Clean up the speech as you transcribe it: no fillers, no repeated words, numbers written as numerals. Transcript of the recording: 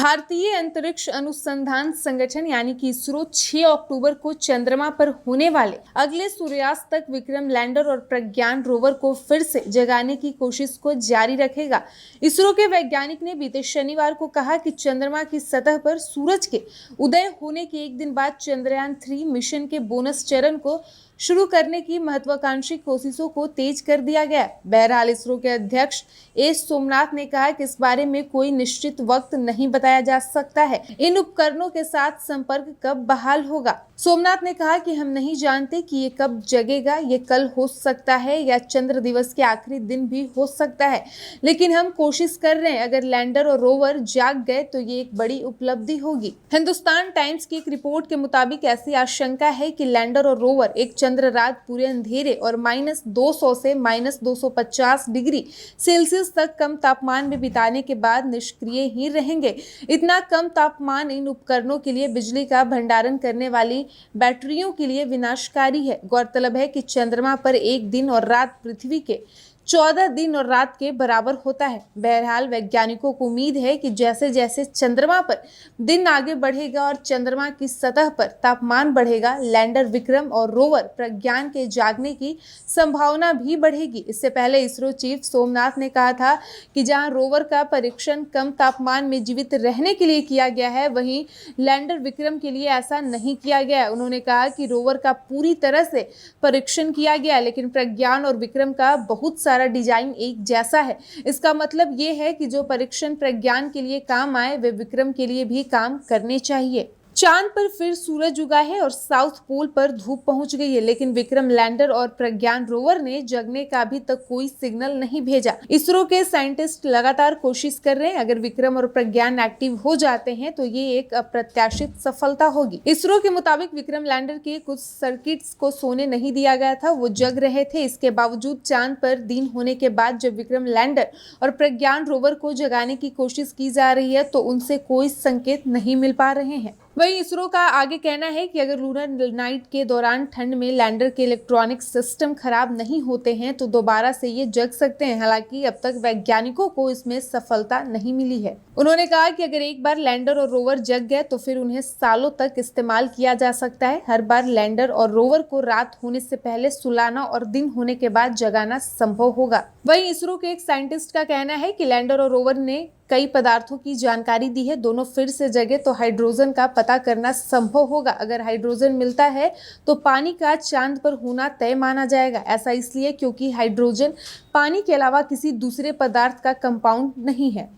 भारतीय अंतरिक्ष अनुसंधान संगठन यानी कि इसरो 6 अक्टूबर को चंद्रमा पर होने वाले अगले सूर्यास्त तक विक्रम लैंडर और प्रज्ञान रोवर को फिर से जगाने की कोशिश को जारी रखेगा। इसरो के वैज्ञानिक ने बीते शनिवार को कहा कि चंद्रमा की सतह पर सूरज के उदय होने के एक दिन बाद चंद्रयान 3 मिशन के बोनस चरण को शुरू करने की महत्वाकांक्षी कोशिशों को तेज कर दिया गया। बहरहाल इसरो के अध्यक्ष एस सोमनाथ ने कहा कि इस बारे में कोई निश्चित वक्त नहीं बताया जा सकता है। इन उपकरणों के साथ संपर्क कब बहाल होगा। सोमनाथ ने कहा कि हम नहीं जानते कि ये कब जगेगा, ये कल हो सकता है या चंद्र दिवस के आखिरी दिन भी हो सकता है, लेकिन हम कोशिश कर रहे हैं। अगर लैंडर और रोवर जाग गए तो ये एक बड़ी उपलब्धि होगी। हिंदुस्तान टाइम्स की एक रिपोर्ट के मुताबिक ऐसी आशंका है कि लैंडर और रोवर एक चंद्र रात पूरे अंधेरे और -200 से -250 डिग्री सेल्सियस तक कम तापमान में बिताने के बाद निष्क्रिय ही रहेंगे। इतना कम तापमान इन उपकरणों के लिए बिजली का भंडारण करने वाली बैटरियों के लिए विनाशकारी है। गौरतलब है कि चंद्रमा पर एक दिन और रात पृथ्वी के 14 दिन और रात के बराबर होता है। बहरहाल वैज्ञानिकों को उम्मीद है कि जैसे जैसे चंद्रमा पर दिन आगे बढ़ेगा और चंद्रमा की सतह पर तापमान बढ़ेगा, लैंडर विक्रम और रोवर प्रज्ञान के जागने की संभावना भी बढ़ेगी। इससे पहले इसरो चीफ सोमनाथ ने कहा था कि जहां रोवर का परीक्षण कम तापमान में जीवित रहने के लिए किया गया है, वहीं लैंडर विक्रम के लिए ऐसा नहीं किया गया। उन्होंने कहा कि रोवर का पूरी तरह से परीक्षण किया गया, लेकिन प्रज्ञान और विक्रम का बहुत सारा डिजाइन एक जैसा है। इसका मतलब ये है कि जो परीक्षण प्रज्ञान के लिए काम आए वे विक्रम के लिए भी काम करने चाहिए। चांद पर फिर सूरज उगा है और साउथ पोल पर धूप पहुंच गई है, लेकिन विक्रम लैंडर और प्रज्ञान रोवर ने जगने का अभी तक कोई सिग्नल नहीं भेजा। इसरो के साइंटिस्ट लगातार कोशिश कर रहे हैं। अगर विक्रम और प्रज्ञान एक्टिव हो जाते हैं तो ये एक अप्रत्याशित सफलता होगी। इसरो के मुताबिक विक्रम लैंडर के कुछ सर्किट्स को सोने नहीं दिया गया था, वो जग रहे थे। इसके बावजूद चांद पर दिन होने के बाद जब विक्रम लैंडर और प्रज्ञान रोवर को जगाने की कोशिश की जा रही है तो उनसे कोई संकेत नहीं मिल पा रहे हैं। वहीं इसरो का आगे कहना है कि अगर लूनर नाइट के दौरान ठंड में लैंडर के इलेक्ट्रॉनिक सिस्टम खराब नहीं होते हैं तो दोबारा से ये जग सकते हैं। हालांकि अब तक वैज्ञानिकों को इसमें सफलता नहीं मिली है। उन्होंने कहा कि अगर एक बार लैंडर और रोवर जग गए तो फिर उन्हें सालों तक इस्तेमाल किया जा सकता है। हर बार लैंडर और रोवर को रात होने से पहले सुलाना और दिन होने के बाद जगाना संभव होगा। वहीं इसरो के एक साइंटिस्ट का कहना है कि लैंडर और रोवर ने कई पदार्थों की जानकारी दी है। दोनों फिर से जगे तो हाइड्रोजन का पता करना संभव होगा। अगर हाइड्रोजन मिलता है तो पानी का चांद पर होना तय माना जाएगा। ऐसा इसलिए क्योंकि हाइड्रोजन पानी के अलावा किसी दूसरे पदार्थ का कंपाउंड नहीं है।